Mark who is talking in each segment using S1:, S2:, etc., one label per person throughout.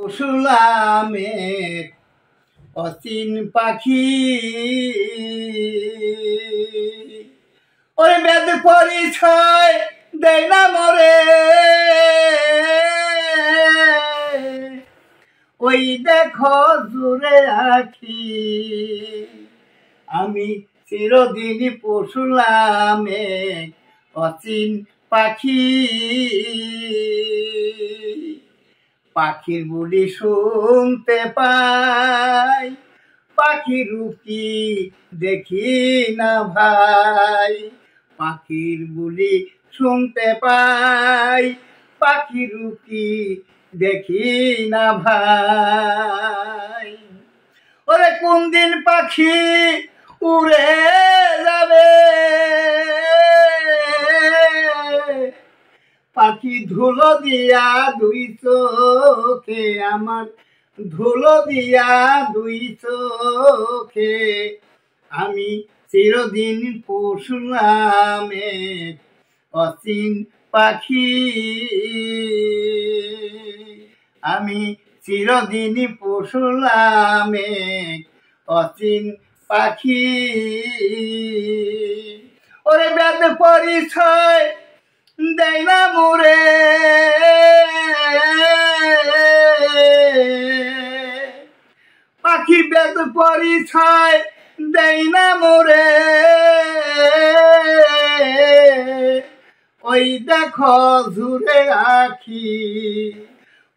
S1: শুনলামের অচিন পাখি ওই বেদ পরিচয় দেয় না মরে ওই দেখো জুড়ে আখি আমি চিরদিন পশুলামে অচিন পাখি পাখির বুলি শুনতে পাই পাখির রূপি দেখি না ভাই পাখির বুলি শুনতে পাই পাখির রূপি দেখি না ভাই ওরে কোন দিন পাখি উড়ে যাবে পাখি ধুলো দিয়া দুই চোখে আমার ধুলো দিয়া দুই চোখে আমি চিরদিন পশুলামে অচিন পাখি আমি চিরদিন পশুলামে অচিন পাখি ওরে বেদ পরিচয় দেয় না মোরে পাখি বেদ পরিচয় দেয় না মোরে ওই দেখো জুড়ে আখি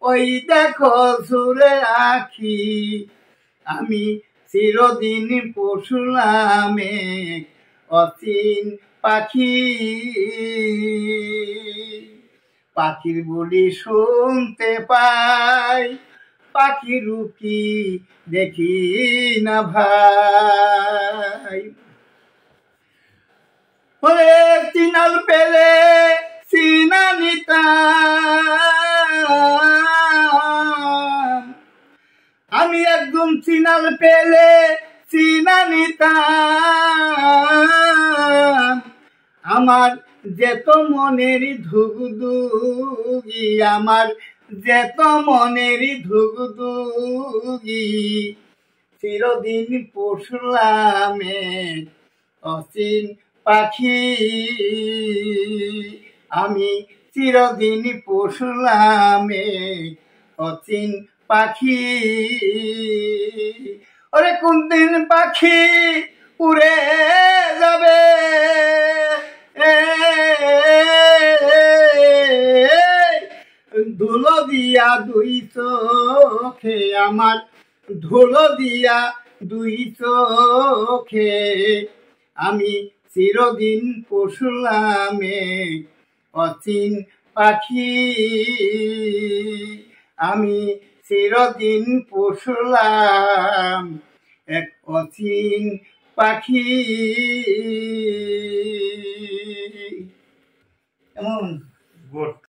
S1: ওই দেখো জুড়ে আখি আমি চিরদিন পশুলামে অচিন পাখি পাখির বলি শুনতে পাই পাখির রূপি দেখি না ভাই ওরে চিনাল পেলে চিনা নিতাম আমি একদম চিনাল পেলে চিনা নিতাম আমার যেত মনের ধুগদুগি আমার যেত মনের ধুগদুগি চিরদিন পশুলামে অচিন পাখি আমি চিরদিন পশুলামে অচিন পাখি ওরে কোন দিন পাখি উড়ে যাবে ধুলো দিয়া দুই চোখে আমার ধুলো দিয়া দুই চোখে আমি চিরদিন পশুলামে অচিন পাখি আমি চিরদিন পশুলাম এক অচিন পাখি কেমন?